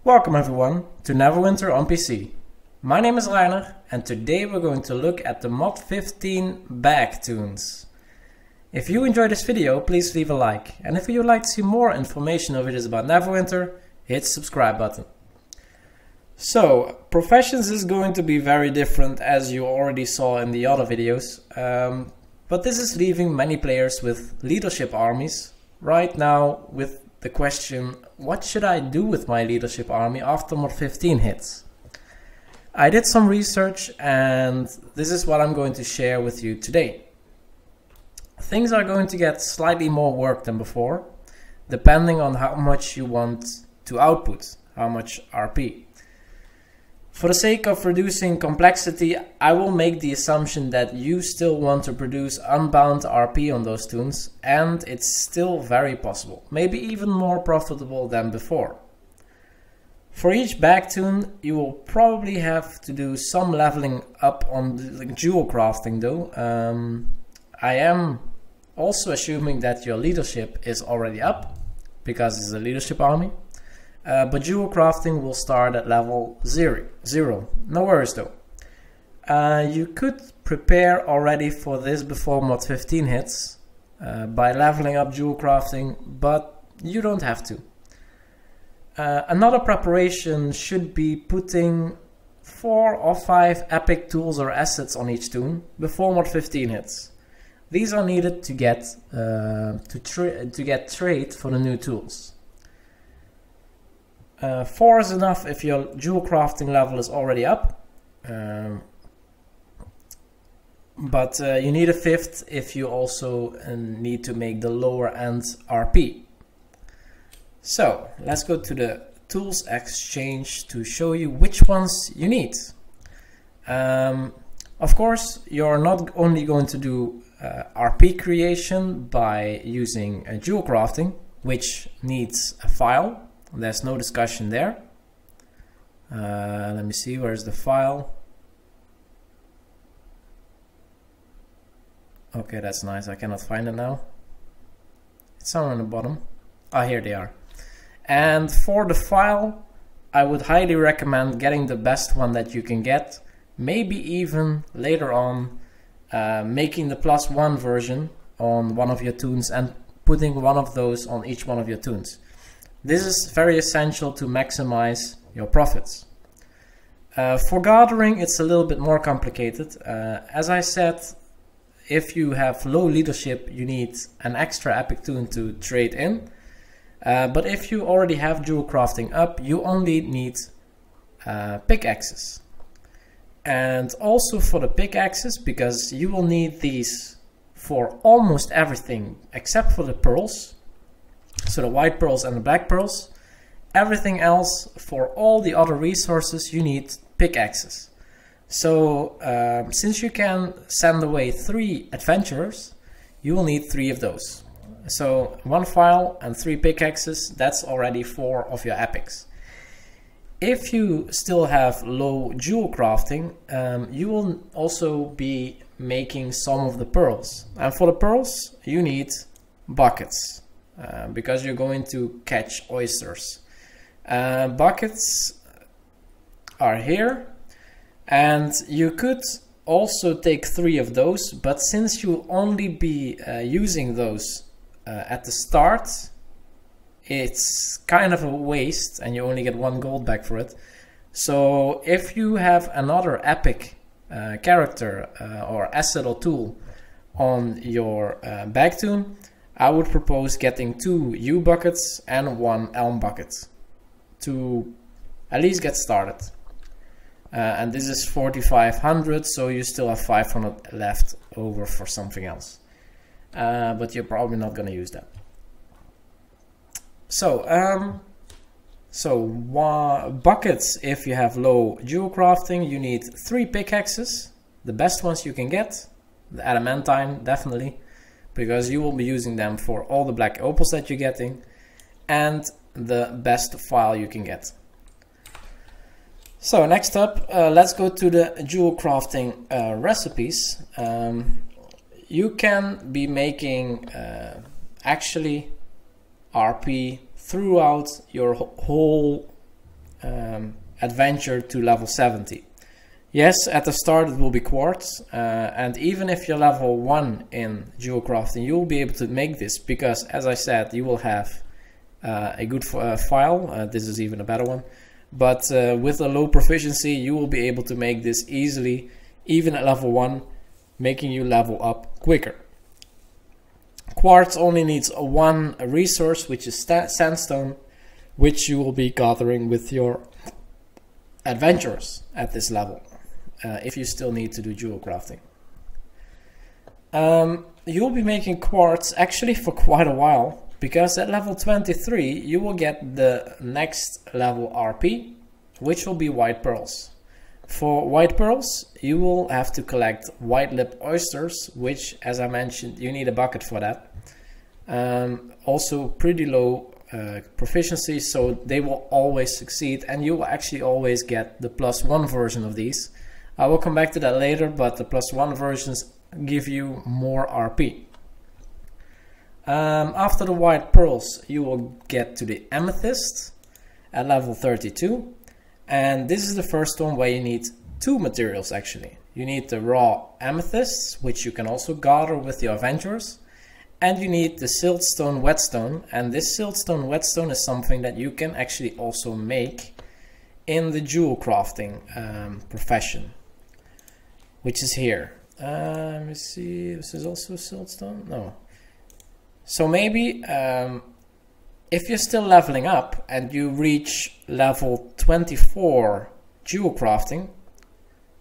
Welcome everyone to Neverwinter on PC. My name is Reiner and today we're going to look at the MOD15 bag toons. If you enjoyed this video, please leave a like, and if you'd like to see more information or videos about Neverwinter, hit the subscribe button. So, professions is going to be very different as you already saw in the other videos, but this is leaving many players with leadership armies right now with the question, what should I do with my leadership army after MOD15 hits? I did some research and this is what I'm going to share with you today. Things are going to get slightly more work than before, depending on how much you want to output, how much RP. For the sake of reducing complexity, I will make the assumption that you still want to produce unbound RP on those toons, and it's still very possible, maybe even more profitable than before. For each bag toon, you will probably have to do some leveling up on the Jewelcrafting though. I am also assuming that your leadership is already up, because it's a leadership army. But Jewelcrafting will start at level 0. No worries though. You could prepare already for this before MOD15 hits by leveling up Jewelcrafting, but you don't have to. Another preparation should be putting 4 or 5 epic tools or assets on each toon before MOD15 hits. These are needed to get trade for the new tools. 4 is enough if your Jewelcrafting level is already up, but you need a 5th if you also need to make the lower end RP. So let's go to the tools exchange to show you which ones you need. Of course, you're not only going to do RP creation by using Jewelcrafting, which needs a file. There's no discussion there. Let me see, where's the file? Okay, that's nice. I cannot find it now. It's somewhere on the bottom. Ah, here they are. And for the file, I would highly recommend getting the best one that you can get. Maybe even later on making the +1 version on one of your toons and putting one of those on each one of your toons. This is very essential to maximize your profits. For gartering, it's a little bit more complicated. As I said, if you have low leadership, you need an extra epic toon to trade in. But if you already have Jewelcrafting up, you only need pickaxes. And also for the pickaxes, because you will need these for almost everything except for the pearls. So the white pearls and the black pearls. Everything else, for all the other resources, you need pickaxes. So since you can send away 3 adventurers, you will need 3 of those. So 1 file and 3 pickaxes, that's already 4 of your epics. If you still have low Jewelcrafting, you will also be making some of the pearls. And for the pearls, you need buckets. Because you're going to catch oysters. Buckets are here, and you could also take 3 of those, but since you'll only be using those at the start, it's kind of a waste and you only get 1 gold back for it. So if you have another epic character or asset or tool on your bag toon, I would propose getting 2 U buckets and 1 elm bucket to at least get started. And this is 4,500, so you still have 500 left over for something else. But you're probably not going to use that. So, buckets, if you have low Jewelcrafting, you need 3 pickaxes, the best ones you can get, the adamantine definitely, because you will be using them for all the black opals that you're getting, and the best file you can get. So next up, let's go to the Jewelcrafting recipes. You can be making actually RP throughout your whole adventure to level 70. Yes, at the start it will be quartz, and even if you're level 1 in Jewelcrafting, you will be able to make this, because as I said, you will have a good file. This is even a better one, but with a low proficiency you will be able to make this easily, even at level 1, making you level up quicker. Quartz only needs one resource, which is sandstone, which you will be gathering with your adventurers at this level, if you still need to do jewel crafting. You'll be making quartz actually for quite a while, because at level 23 you will get the next level RP, which will be white pearls. For white pearls you will have to collect white lip oysters, which, as I mentioned, you need a bucket for that. Also pretty low proficiency, so they will always succeed, and you will actually always get the +1 version of these. I will come back to that later, but the +1 versions give you more RP. After the white pearls you will get to the amethyst at level 32, and this is the first one where you need two materials actually. You need the raw amethysts, which you can also gather with your adventurers, and you need the siltstone whetstone, and this siltstone whetstone is something that you can actually also make in the jewel crafting profession, which is here. Let me see, this is also siltstone? No. So maybe if you're still leveling up and you reach level 24 jewel crafting,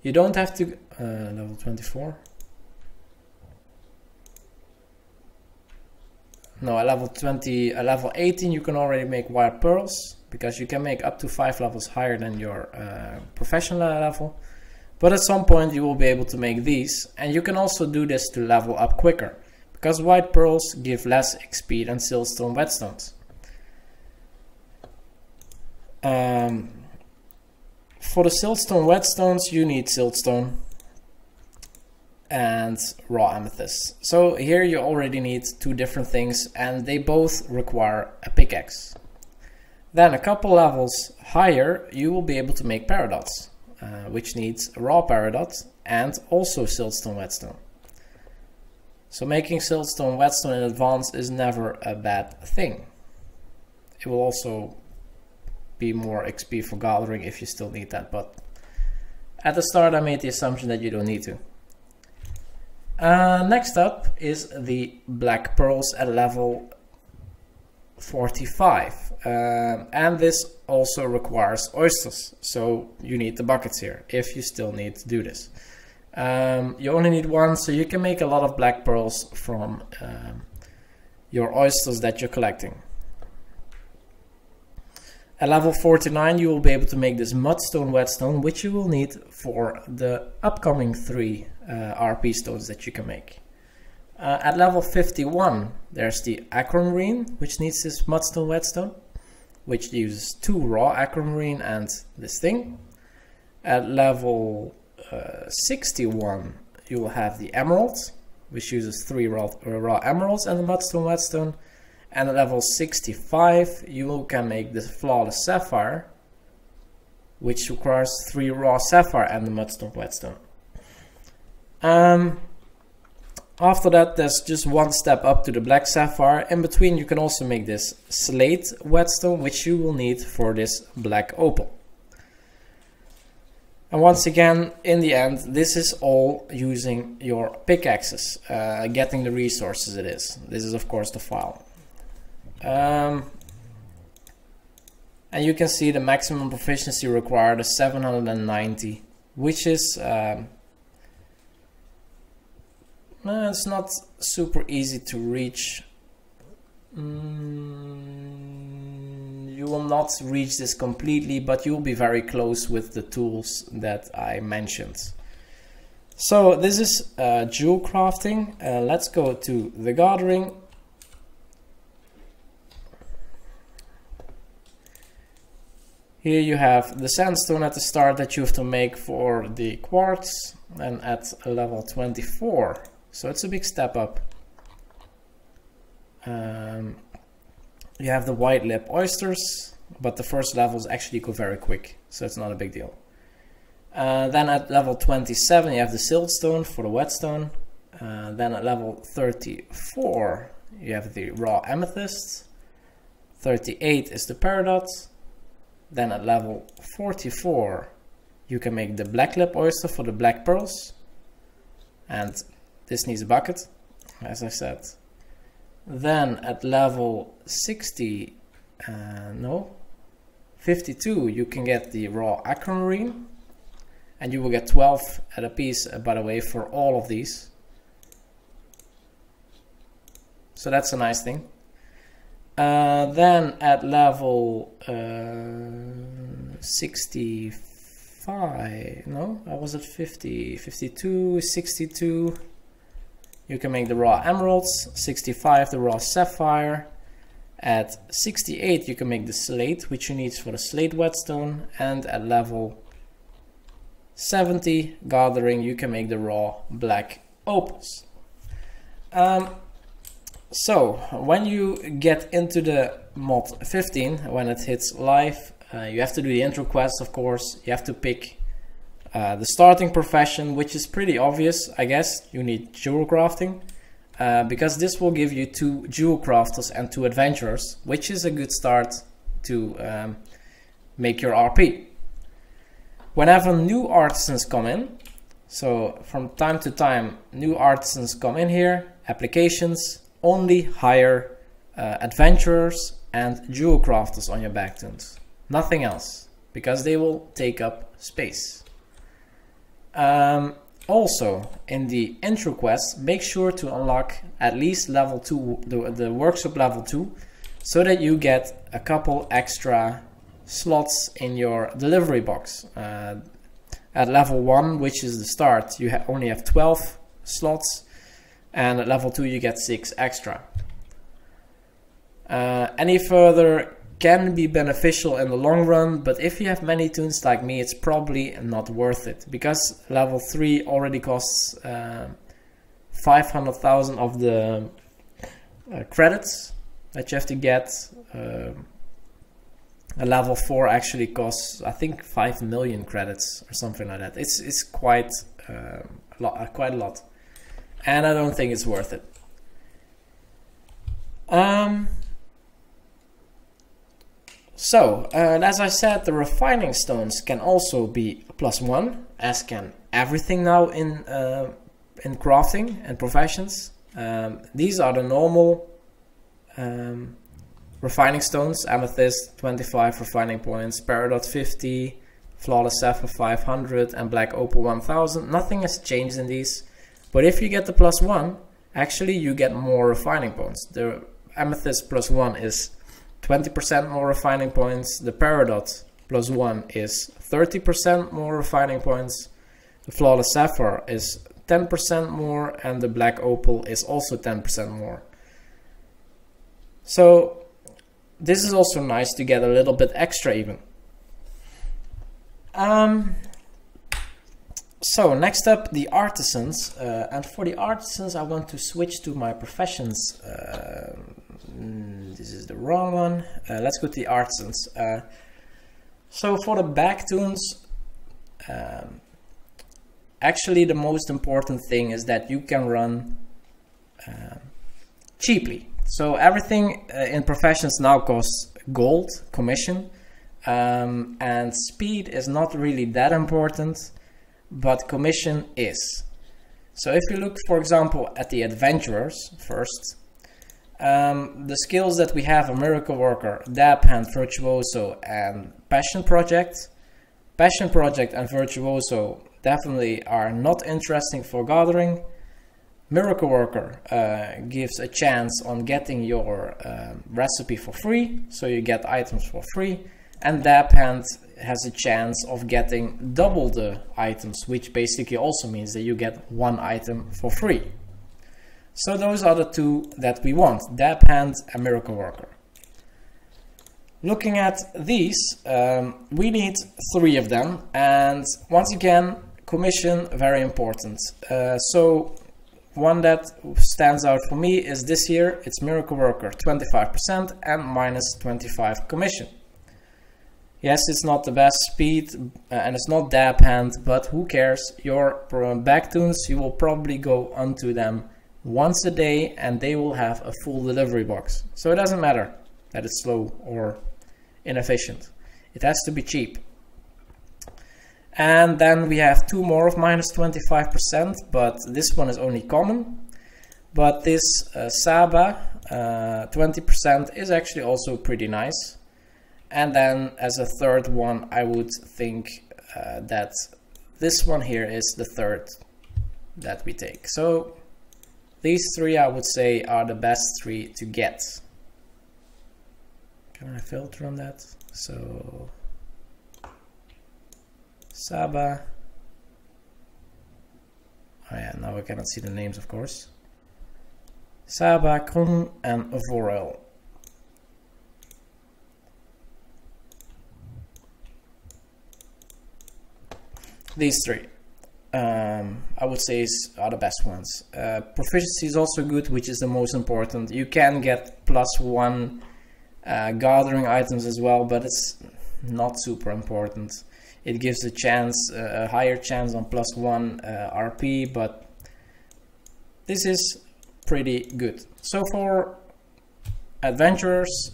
you don't have to level 24. No, at level 18 you can already make white pearls, because you can make up to 5 levels higher than your professional level. But at some point you will be able to make these, and you can also do this to level up quicker, because white pearls give less XP than siltstone whetstones. For the siltstone whetstones you need siltstone and raw amethyst. So here you already need two different things, and they both require a pickaxe. Then a couple levels higher you will be able to make paradox, which needs a raw paradox and also siltstone whetstone. So making siltstone whetstone in advance is never a bad thing. It will also be more XP for gathering if you still need that, but at the start I made the assumption that you don't need to. Next up is the black pearls at level 45, and this also requires oysters, so you need the buckets here if you still need to do this. You only need one, so you can make a lot of black pearls from your oysters that you're collecting. At level 49 you will be able to make this mudstone whetstone, which you will need for the upcoming 3 RP stones that you can make. At level 51 there's the aquamarine, which needs this mudstone whetstone, which uses 2 raw aquamarine and this thing. At level 61 you will have the emerald, which uses 3 raw emeralds and the mudstone whetstone. And at level 65 you can make the flawless sapphire, which requires 3 raw sapphire and the mudstone whetstone. After that there's just one step up to the black sapphire. In between you can also make this slate whetstone, which you will need for this black opal. And once again, in the end, this is all using your pickaxes, getting the resources it is. This is of course the file. And you can see the maximum proficiency required is 790, which is it's not super easy to reach. You will not reach this completely, but you will be very close with the tools that I mentioned. So this is jewel crafting. Let's go to the gathering. Here you have the sandstone at the start that you have to make for the quartz, and at level 24, so it's a big step up. You have the white lip oysters, but the first levels actually go very quick, so it's not a big deal. Then at level 27 you have the siltstone for the whetstone. Then at level 34 you have the raw amethyst. 38 is the peridot. Then at level 44 you can make the black lip oyster for the black pearls, and this needs a bucket, as I said. Then at level 52 you can get the raw aquamarine, and you will get 12 at a piece, by the way, for all of these. So that's a nice thing. Then at level 65, no, I was at 50, 52, 62, you can make the raw emeralds. 65 the raw sapphire. At 68 you can make the slate, which you need for the slate whetstone, and at level 70 gathering you can make the raw black opals. So when you get into the mod 15, when it hits live, you have to do the intro quest, of course. You have to pick the starting profession, which is pretty obvious, I guess. You need jewelcrafting, because this will give you 2 jewel crafters and 2 adventurers, which is a good start to make your RP. Whenever new artisans come in, so from time to time new artisans come in here, applications, only hire adventurers and jewel crafters on your backtoons, nothing else, because they will take up space. Also in the intro quest, make sure to unlock at least level 2, the workshop level 2, so that you get a couple extra slots in your delivery box. At level 1, which is the start, you only have 12 slots, and at level 2 you get 6 extra. Any further can be beneficial in the long run, but if you have many toons like me, it's probably not worth it, because level 3 already costs 500,000 of the credits that you have to get. A level 4 actually costs, I think, 5 million credits or something like that. It's quite a lot, and I don't think it's worth it. So, as I said, the refining stones can also be +1, as can everything now in crafting and professions. These are the normal refining stones: amethyst 25 refining points, peridot 50, flawless sapphire 500, and black opal 1000. Nothing has changed in these, but if you get the +1, actually you get more refining points. The amethyst +1 is 20% more refining points, the peridot +1 is 30% more refining points, the flawless sapphire is 10% more, and the black opal is also 10% more. So this is also nice to get a little bit extra even. So next up, the artisans, and for the artisans I want to switch to my professions. This is the wrong one. Let's go to the artisans. So for the backtoons, actually the most important thing is that you can run cheaply. So everything in professions now costs gold, commission, and speed is not really that important, but commission is. So if you look, for example, at the adventurers first, the skills that we have are Miracle Worker, Dab Hand, Virtuoso, and Passion Project. Passion Project and Virtuoso definitely are not interesting for gathering. Miracle Worker gives a chance on getting your recipe for free, so you get items for free, and Dab Hand has a chance of getting double the items, which basically also means that you get 1 item for free. So those are the 2 that we want, Dab Hand and Miracle Worker. Looking at these, we need 3 of them, and once again, commission, very important. So one that stands out for me is this here, it's Miracle Worker, 25% and -25 commission. Yes, it's not the best speed and it's not dab hand, but who cares? Your back toons, you will probably go onto them once a day and they will have a full delivery box. So it doesn't matter that it's slow or inefficient. It has to be cheap. And then we have two more of -25%, but this one is only common. But this Saba 20% is actually also pretty nice. And then as a third one, I would think that this one here is the third that we take. So these three, I would say, are the best three to get. Can I filter on that? So Saba. Oh yeah, now I cannot see the names, of course. Saba, Kron, and Vorel. These three, I would say, are the best ones. Proficiency is also good, which is the most important. You can get +1 gathering items as well, but it's not super important. It gives a chance, a higher chance on +1 RP, but this is pretty good. So for adventurers,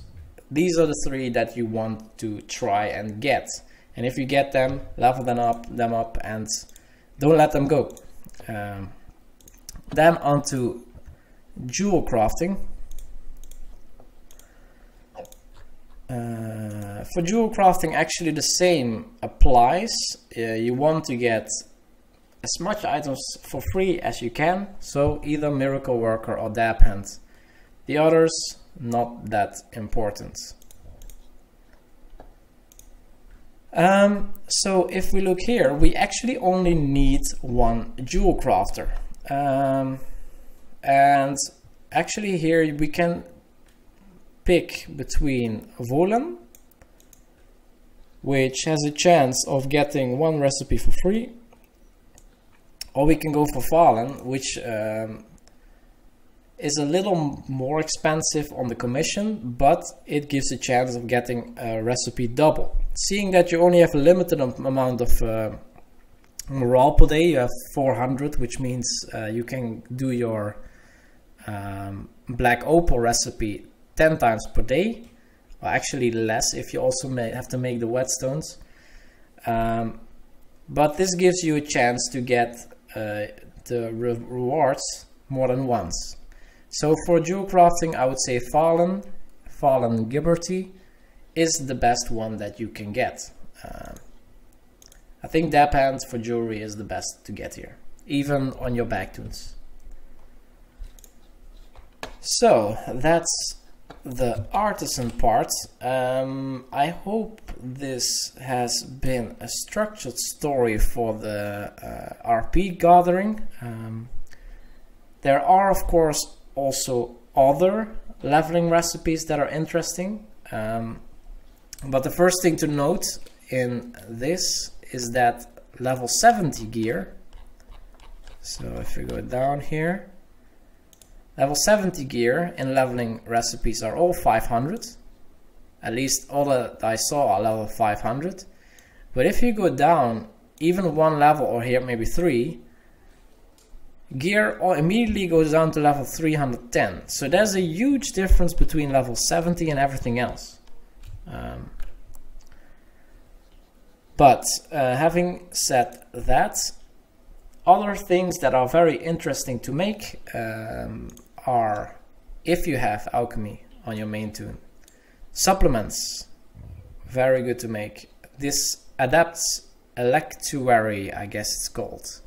these are the three that you want to try and get. And if you get them, level them up, and don't let them go. Then on to Jewelcrafting. For Jewelcrafting, actually the same applies. You want to get as much items for free as you can, so either Miracle Worker or Dab Hand. The others, not that important. So if we look here, we actually only need one jewel crafter. And actually here we can pick between Volen, which has a chance of getting one recipe for free, or we can go for Valen, which is a little more expensive on the commission, but it gives a chance of getting a recipe double. Seeing that you only have a limited amount of morale per day, you have 400, which means you can do your black opal recipe 10 times per day, or actually less if you also have to make the whetstones. But this gives you a chance to get the rewards more than once. So for jewel crafting, I would say Valen Gibberty is the best one that you can get. I think Dab Hand for jewelry is the best to get here, even on your back toons. So that's the artisan part. I hope this has been a structured story for the RP gathering. There are of course also other leveling recipes that are interesting, but the first thing to note in this is that level 70 gear, so if we go down here, level 70 gear in leveling recipes are all 500. At least all that I saw are level 500. But if you go down even one level, or here maybe 3, gear immediately goes down to level 310. So there's a huge difference between level 70 and everything else. But having said that, other things that are very interesting to make are, if you have alchemy on your main toon, supplements, very good to make. This adapts electuary, I guess it's called,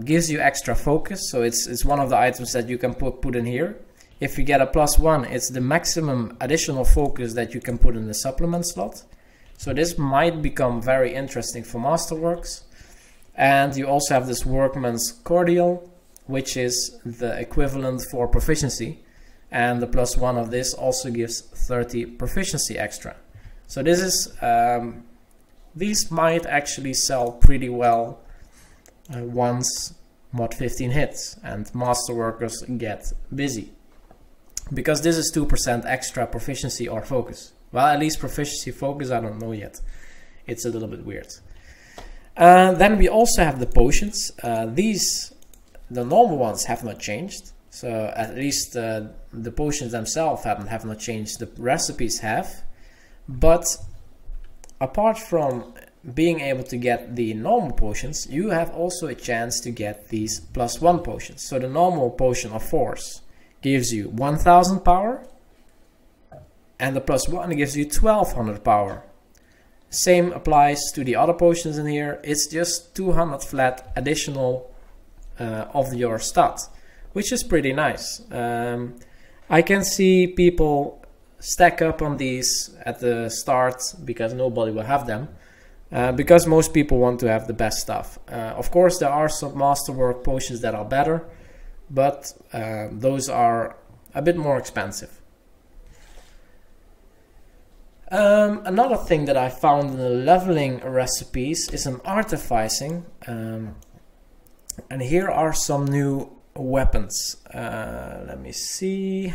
gives you extra focus, so it's one of the items that you can put in here. If you get a +1, it's the maximum additional focus that you can put in the supplement slot. So this might become very interesting for Masterworks. And you also have this Workman's Cordial, which is the equivalent for proficiency. And the +1 of this also gives 30 proficiency extra. So this is, these might actually sell pretty well once MOD15 hits and Masterworkers get busy. Because this is 2% extra proficiency or focus. Well, at least proficiency focus, I don't know yet. It's a little bit weird. Then we also have the potions. These, the normal ones, have not changed. So at least the potions themselves have not changed. The recipes have. But apart from being able to get the normal potions, you have also a chance to get these +1 potions. So the normal potion of force gives you 1000 power, and the +1 gives you 1200 power. Same applies to the other potions in here. It's just 200 flat additional of your stat, which is pretty nice. I can see people stack up on these at the start because nobody will have them. Because most people want to have the best stuff. Of course, there are some masterwork potions that are better, but those are a bit more expensive. Another thing that I found in the leveling recipes is an artificing, and here are some new weapons. Let me see.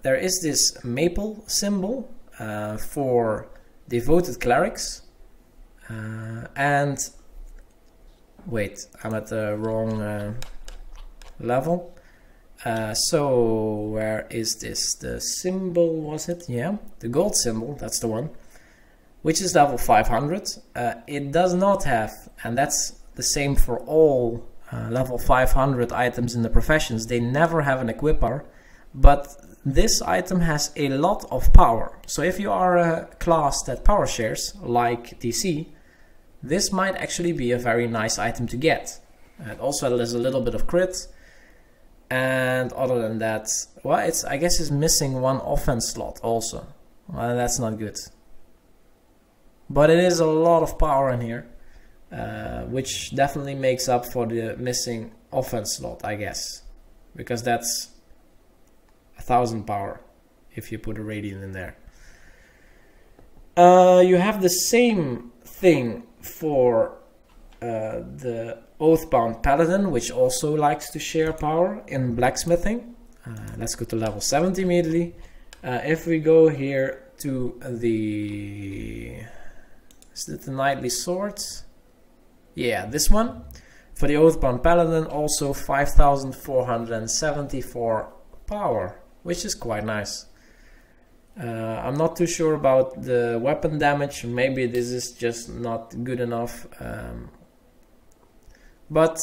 There is this maple symbol for devoted clerics. And wait, I'm at the wrong level. So where is this? The symbol, was it? Yeah, the gold symbol, that's the one, which is level 500. It does not have, and that's the same for all level 500 items in the professions, they never have an equipper, but this item has a lot of power. So if you are a class that power shares, like DC, this might actually be a very nice item to get. It also has a little bit of crit, and other than that, well, I guess it's missing one offense slot also. Well, that's not good. But it is a lot of power in here, which definitely makes up for the missing offense slot, I guess, because that's 1000 power if you put a radiant in there. You have the same thing for the Oathbound Paladin, which also likes to share power in blacksmithing. Let's go to level 70 immediately. If we go here to the... Is it the Knightly Swords? Yeah, this one. For the Oathbound Paladin, also 5474 power, which is quite nice. I'm not too sure about the weapon damage, maybe this is just not good enough. But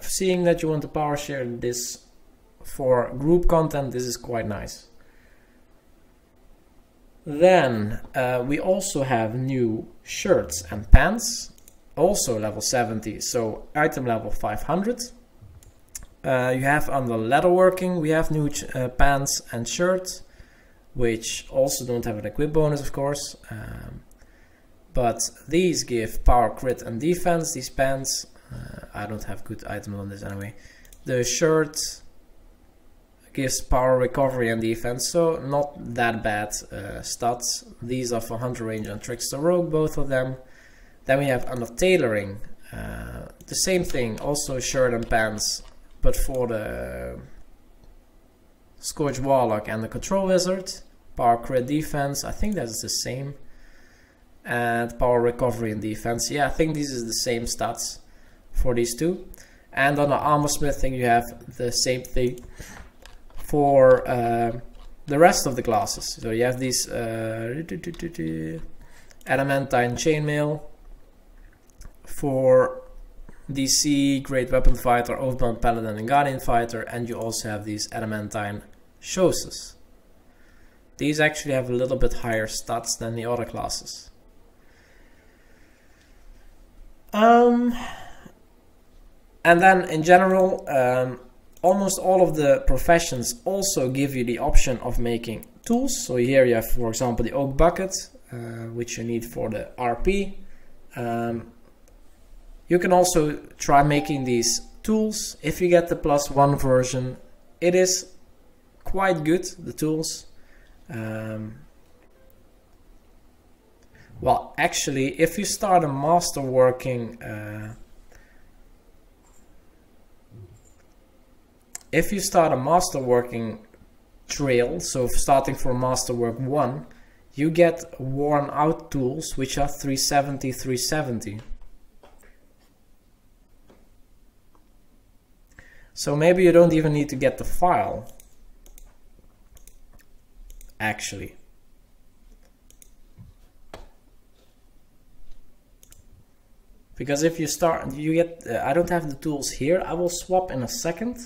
seeing that you want to power share this for group content, this is quite nice. Then we also have new shirts and pants, also level 70, so item level 500. You have under leatherworking, we have new pants and shirts, which also don't have an equip bonus, of course, but these give power, crit and defense. These pants, I don't have good items on this anyway. The shirt gives power, recovery and defense, so not that bad stats. These are for hunter, ranger and trickster rogue, both of them. Then we have under tailoring, the same thing, also shirt and pants, but for the Scourge Warlock and the Control Wizard. Power, crit, defense, I think that's the same. And power, recovery and defense, yeah, I think this is the same stats for these two. And on the armor smithing you have the same thing for the rest of the classes. So you have these adamantine chainmail for DC, Great Weapon Fighter, Oathbound Paladin and Guardian Fighter, and you also have these adamantine Shoses. These actually have a little bit higher stats than the other classes. And then in general, almost all of the professions also give you the option of making tools. So here you have, for example, the oak bucket, which you need for the RP. You can also try making these tools. If you get the +1 version, it is quite good, the tools. Well, actually, if you start a masterworking trail, so starting from Masterwork 1, you get worn out tools which are 370, 370. So maybe you don't even need to get the file, actually. Because if you start, you get, I don't have the tools here. I will swap in a second.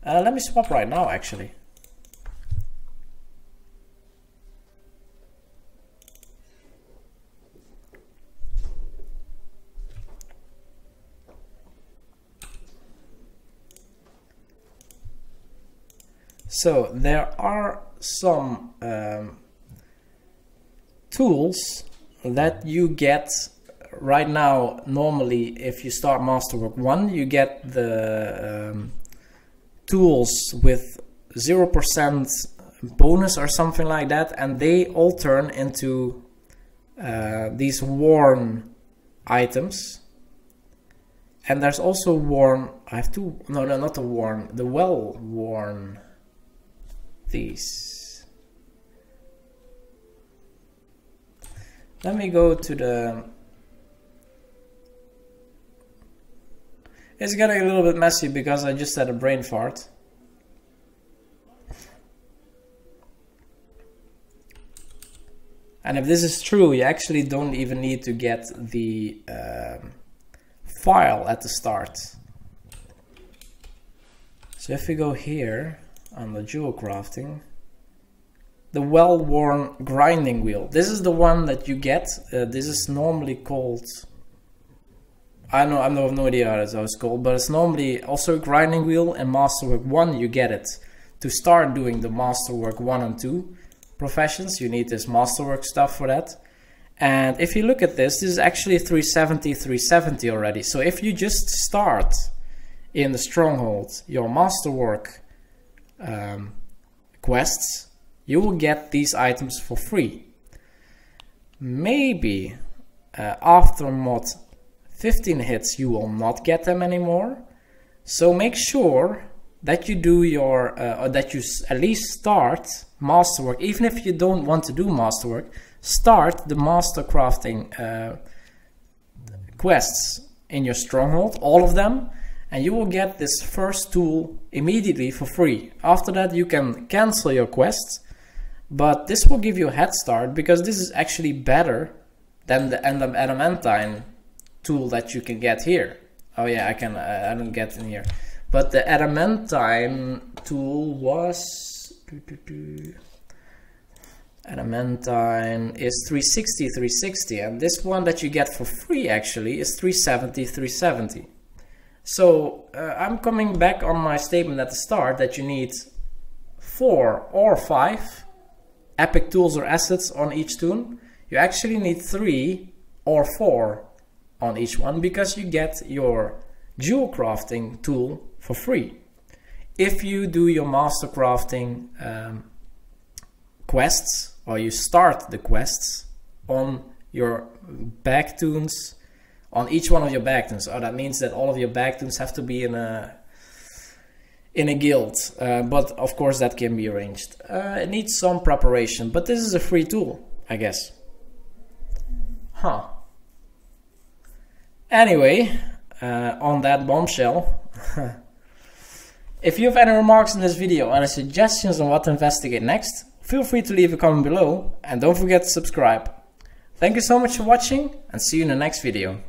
Let me swap right now, actually. So there are some tools that you get right now. Normally, if you start Masterwork 1, you get the tools with 0% bonus or something like that, and they all turn into these worn items. And there's also worn, I have two, no, not the worn, the well worn. These. Let me go to the. It's getting a little bit messy because I just had a brain fart. And if this is true, you actually don't even need to get the file at the start. So if we go here on the Jewelcrafting, the well-worn grinding wheel. This is the one that you get. This is normally called, I have no idea how it's called, but it's normally also a grinding wheel. In Masterwork 1 you get it to start doing the Masterwork 1 and 2 professions. You need this Masterwork stuff for that. And if you look at this is actually 370, 370 already. So if you just start in the Stronghold your Masterwork quests, you will get these items for free. Maybe after mod 15 hits you will not get them anymore. So make sure that you do your or that you at least start Masterwork. Even if you don't want to do Masterwork, start the Mastercrafting quests in your Stronghold, all of them, and you will get this first tool immediately for free. After that you can cancel your quests, but this will give you a head start because this is actually better than the adamantine tool that you can get here. Oh yeah, I don't get in here. But the adamantine tool was... Adamantine is 360, 360, and this one that you get for free actually is 370, 370. So I'm coming back on my statement at the start that you need 4 or 5 epic tools or assets on each toon. You actually need 3 or 4 on each one because you get your Jewelcrafting tool for free. If you do your Mastercrafting quests, or you start the quests on your back toons, on each one of your back toons. Oh, that means that all of your back toons have to be in a guild, but of course that can be arranged. It needs some preparation, but this is a free tool, I guess. Huh. Anyway, on that bombshell, if you have any remarks on this video and suggestions on what to investigate next, feel free to leave a comment below and don't forget to subscribe. Thank you so much for watching and see you in the next video.